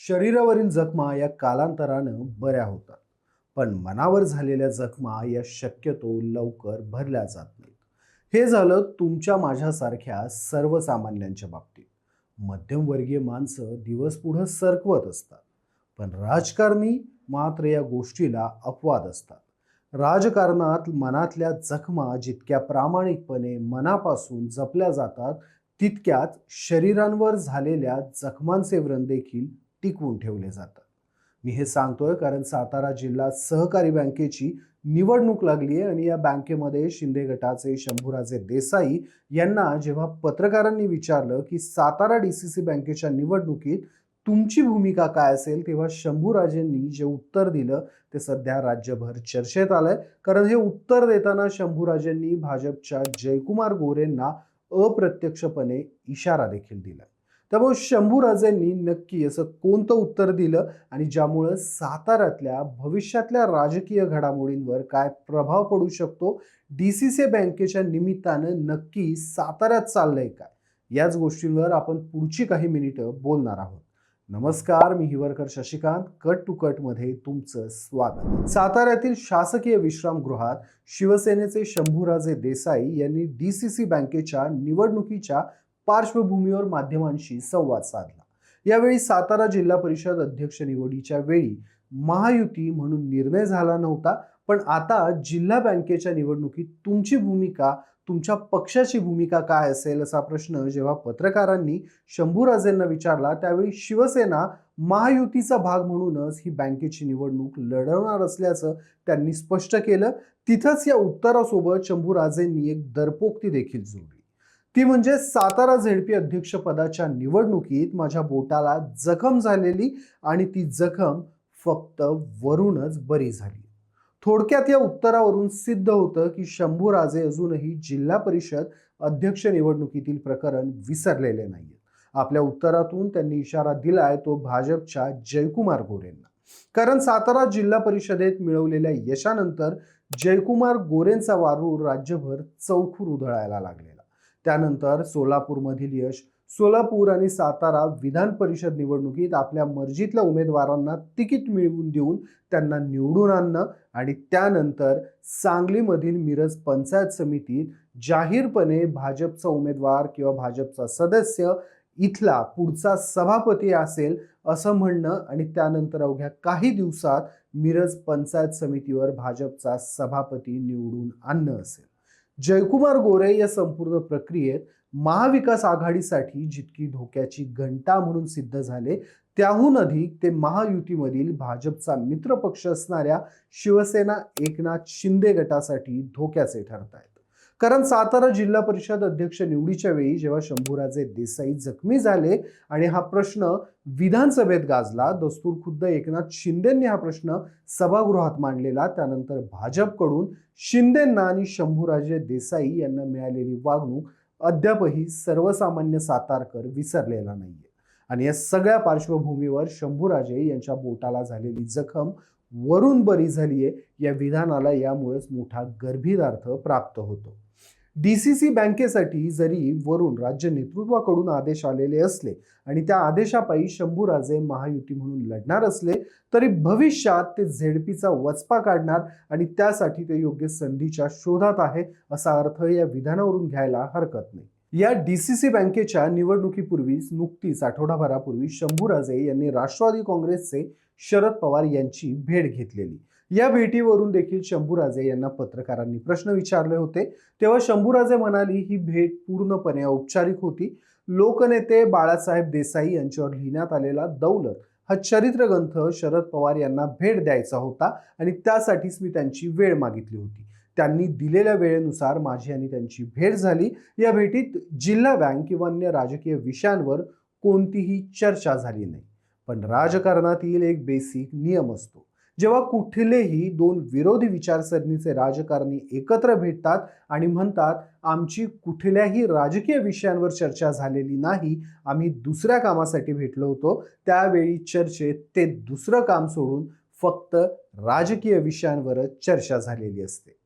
शरीरावरील जखमा या कालांतरानं बऱ्या होतात, पण मनावर झालेल्या जखमा या शक्यतो लवकर भरल्या जात नाहीत. हे झालं तुमच्या माझ्यासारख्या सर्वसामान्यांच्या बाबतीत. मध्यमवर्गीय माणसं दिवस पुढं सरकवत असतात, पण राजकारणी मात्र या गोष्टीला अपवाद असतात. राजकारणात मनातल्या जखमा जितक्या प्रामाणिकपणे मनापासून जपल्या जातात, तितक्यात शरीरांवर झालेल्या जखमांचे व्रण देखील टिकवून ठेवले जातात. मी हे सांगतोय कारण सातारा जिल्हा सहकारी बँकेची निवडणूक लागली आहे आणि या बँकेमध्ये शिंदे गटाचे शंभूराजे देसाई यांना जेव्हा पत्रकारांनी विचारलं की सातारा डीसीसी बँकेच्या निवडणुकीत तुमची भूमिका काय असेल, तेव्हा शंभूराजेंनी जे उत्तर दिलं ते सध्या राज्यभर चर्चेत आलंय. कारण हे उत्तर देताना शंभूराजेंनी भाजपच्या जयकुमार गोरेंना अप्रत्यक्षपणे इशारा देखील दिला. त्यामुळे शंभूराजेंनी नक्की असं कोणतं उत्तर दिलं आणि ज्यामुळं साताऱ्यातल्या भविष्यातल्या राजकीय घडामोडींवर काय प्रभाव पडू शकतो, डीसीसी बँकेच्या निमित्तानं नक्की साताऱ्यात चाललंय काय, याच गोष्टींवर आपण पुढची काही मिनिटं बोलणार आहोत. नमस्कार, मी Hiwarkar Shashikant. Cut to cut मध्ये तुमचं स्वागत. साताऱ्यातील शासकीय विश्रामगृहात शिवसेनेचे शंभूराजे देसाई यांनी डीसीसी बँकेच्या निवडणुकीच्या पार्श्वभूमीवर माध्यमांशी संवाद साधला. यावेळी सातारा जिल्हा परिषद अध्यक्ष निवडीच्या वेळी महायुती म्हणून निर्णय झाला नव्हता, पण आता जिल्हा बँकेच्या निवडणुकीत तुमची भूमिका, तुमच्या पक्षाची भूमिका काय असेल, असा प्रश्न जेव्हा पत्रकारांनी शंभूराजेंना विचारला, त्यावेळी शिवसेना महायुतीचा भाग म्हणूनच ही बँकेची निवडणूक लढवणार असल्याचं त्यांनी स्पष्ट केलं. तिथंच या उत्तरासोबत शंभूराजेंनी एक दरपोक्ती देखील जोडली. ती म्हणजे सातारा झेडपी अध्यक्षपदाच्या निवडणुकीत माझ्या बोटाला जखम झालेली आणि ती जखम फक्त वरूनच बरी झाली. थोडक्यात या उत्तरावरून सिद्ध होतं की शंभूराजे अजूनही जिल्हा परिषद अध्यक्ष निवडणुकीतील प्रकरण विसरलेले नाहीत. आपल्या उत्तरातून त्यांनी इशारा दिलाय तो भाजपच्या जयकुमार गोरेंना. कारण सातारा जिल्हा परिषदेत मिळवलेल्या यशानंतर जयकुमार गोरेंचा वारूर राज्यभर चौखूर उधळायला लागलेला. त्यानंतर सोलापूरमधील यश, सोलापूर आणि सातारा विधान परिषद निवडणुकीत आपल्या मर्जीतल्या उमेदवारांना तिकीट मिळवून देऊन त्यांना निवडून आणणं आणि त्यानंतर सांगलीमधील मिरज पंचायत समितीत जाहीरपणे भाजपचा उमेदवार किंवा भाजपचा सदस्य इथला पुढचा सभापती असेल असं म्हणणं आणि त्यानंतर अवघ्या काही दिवसात मिरज पंचायत समितीवर भाजपचा सभापती निवडून आणणं असेल. जयकुमार गोरे या संपूर्ण प्रक्रियेत महाविकास आघाडीसाठी जितकी धोक्याची घंटा म्हणून सिद्ध झाले, त्याहून अधिक ते महायुतीमधील भाजपचा मित्रपक्ष असणाऱ्या शिवसेना एकनाथ शिंदे गटासाठी धोक्याचे ठरत आहेत. कारण सातारा जिल्हा परिषद अध्यक्ष निवडीच्या वेळी जेव्हा शंभूराजे देसाई जखमी झाले आणि हा प्रश्न विधानसभेत गाजला, दस्तूर खुद्द एकनाथ शिंदेंनी हा प्रश्न सभागृहात मांडलेला. त्यानंतर भाजपकडून शिंदेंना आणि शंभूराजे देसाई यांना मिळालेली वागणूक अद्यापही सर्वसामान्य सातारकर विसरलेला नाहीये. आणि या सगळ्या पार्श्वभूमीवर शंभूराजे यांच्या बोटाला झालेली जखम वरून बरी झालीये या विधानाला यामुळेच मोठा गर्भित प्राप्त होतो. डीसीसी बँकेसाठी जरी वरून राज्य नेतृत्वाकडून आदेश आलेले असले आणि त्या आदेशापायी शंभूराजे महायुती म्हणून लढणार असले, तरी भविष्यात ते झेडपीचा वचपा काढणार आणि त्यासाठी ते योग्य संधीच्या शोधात आहे असा अर्थ या विधानावरून घ्यायला हरकत नाही. या डीसीसी बँकेच्या निवडणुकीपूर्वीच नुकतीच आठवडाभरापूर्वी शंभूराजे यांनी राष्ट्रवादी काँग्रेसचे शरद पवार यांची भेट घेतलेली. या भेटीवरून देखील शंभूराजे यांना पत्रकारांनी प्रश्न विचारले होते. तेव्हा शंभूराजे म्हणाली ही भेट पूर्णपणे औपचारिक होती. लोकनेते बाळासाहेब देसाई यांच्यावर लिहिण्यात आलेला दौलत हा चरित्रग्रंथ शरद पवार यांना भेट द्यायचा होता आणि त्यासाठीच मी त्यांची वेळ मागितली होती. त्यांनी दिलेल्या वेळेनुसार माझी आणि त्यांची भेट झाली. या भेटीत जिल्हा बँक किंवा अन्य राजकीय विषयांवर कोणतीही चर्चा झाली नाही. पण राजकारणातील एक बेसिक नियम असतो, जेव्हा कुठलेही दोन विरोधी विचारसरणीचे राजकारणी एकत्र भेटतात आणि म्हणतात आमची कुठल्याही राजकीय विषयांवर चर्चा झालेली नाही, आम्ही दुसऱ्या कामासाठी भेटलो होतो, त्यावेळी चर्चेत ते दुसरं काम सोडून फक्त राजकीय विषयांवरच चर्चा झालेली असते.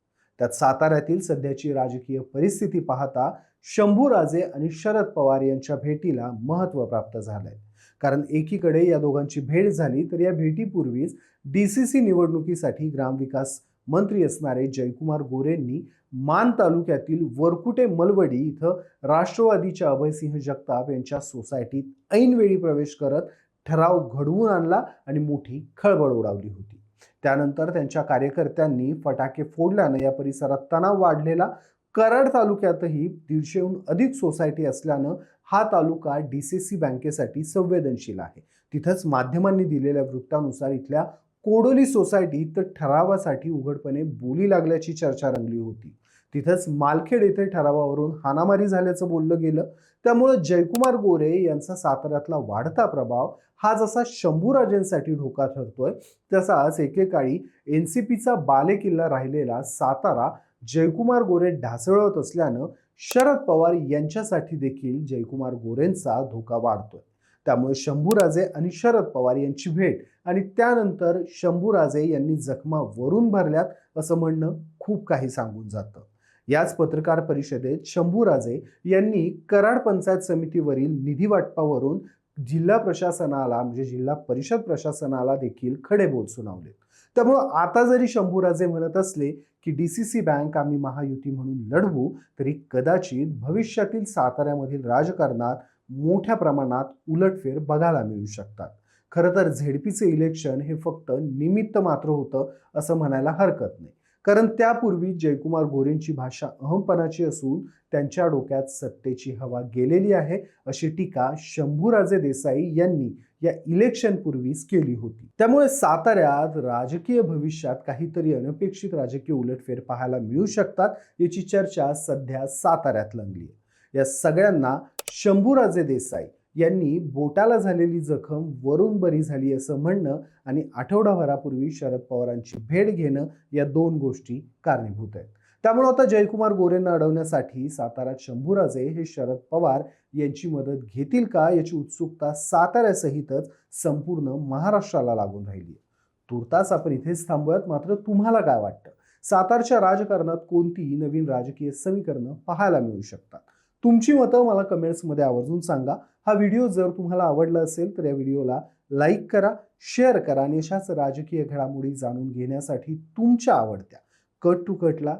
त्यात साताऱ्यातील सध्याची राजकीय परिस्थिती पाहता शंभूराजे आणि शरद पवार यांच्या भेटीला महत्त्व प्राप्त झालंय. कारण एकीकडे या दोघांची भेट झाली तर या भेटीपूर्वीच DCC निवडणुकीसाठी ग्रामविकास मंत्री असणारे जयकुमार गोरेंनी मान तालुक्यातील वरकुटे मलवडी इथं राष्ट्रवादीच्या अभयसिंह जगताप यांच्या सोसायटीत ऐनवेळी प्रवेश करत ठराव घडवून आणला आणि मोठी खळबळ उडावली होती. त्यानंतर त्यांच्या कार्यकर्त्यांनी फटाके फोडल्यानं या परिसरात तणाव वाढलेला. कराड तालुक्यातही 150हून अधिक सोसायटी असल्यानं हा तालुका DCC बँकेसाठी संवेदनशील आहे. तिथंच माध्यमांनी दिलेल्या वृत्तानुसार इथल्या कोडोली सोसायटीत ठरावासाठी उघडपणे बोली लागल्याची चर्चा रंगली होती. तिथंच मालखेड येथे ठरावावरून हाणामारी झाल्याचं बोललं गेलं. त्यामुळे जयकुमार गोरे यांचा साताऱ्यातला वाढता प्रभाव हा जसा शंभूराजेंसाठी धोका ठरतोय, तसाच एकेकाळी NCPचा बालेकिल्ला राहिलेला सातारा जयकुमार गोरे ढासळत असल्यानं शरद पवार यांच्यासाठी देखील जयकुमार गोरेंचा धोका वाढतोय. त्यामुळे शंभूराजे आणि शरद पवार यांची भेट आणि त्यानंतर शंभूराजे यांनी जखमा वरून भरल्यात असं म्हणणं खूप काही सांगून जातं. याच पत्रकार परिषदेत शंभूराजे यांनी कराड पंचायत समितीवरील निधी वाटपावरून जिल्हा प्रशासनाला म्हणजे जिल्हा परिषद प्रशासनाला देखील खडे बोल सुनावले. त्यामुळे आता जरी शंभूराजे म्हणत असले की DCC बँक आम्ही महायुती म्हणून लढवू, तरी कदाचित भविष्यातील साताऱ्यामधील राजकारणात मोठ्या प्रमाणात उलटफेर बघायला मिळू शकतात. खरं तर झेडपीचे इलेक्शन हे फक्त निमित्त मात्र होतं असं म्हणायला हरकत नाही. कारण त्यापूर्वी जयकुमार गोरेंची भाषा अहमपणाची असून त्यांच्या डोक्यात सत्तेची हवा गेलेली आहे अशी टीका शंभूराजे देसाई यांनी या इलेक्शन पूर्वीच केली होती. त्यामुळे साताऱ्यात राजकीय भविष्यात काहीतरी अनपेक्षित राजकीय उलटफेर पाहायला मिळू शकतात याची चर्चा सध्या साताऱ्यात रंगली आहे. या सगळ्यांना शंभूराजे देसाई यांनी बोटाला झालेली जखम वरून बरी झाली असं म्हणणं आणि आठवडाभरापूर्वी शरद पवारांची भेट घेणं या दोन गोष्टी कारणीभूत आहेत. त्यामुळे आता जयकुमार गोरेंना अडवण्यासाठी साताऱ्यात शंभूराजे हे शरद पवार यांची मदत घेतील का याची उत्सुकता साताऱ्यासहितच संपूर्ण महाराष्ट्राला लागून राहिली. तुर्तास आपण इथेच थांबूयात. मात्र तुम्हाला काय वाटतं? सातारच्या राजकारणात कोणती नवीन राजकीय समीकरणं पाहायला मिळू शकतात? तुमची मतं मला कमेंट्समध्ये आवर्जून सांगा. हा व्हिडिओ जर तुम्हाला आवडला असेल तर या व्हिडिओला लाईक करा, शेअर करा आणि अशाच राजकीय घडामोडी जाणून घेण्यासाठी तुमच्या आवडत्या कट टू कटला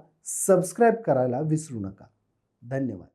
सबस्क्राईब करायला विसरू नका. धन्यवाद.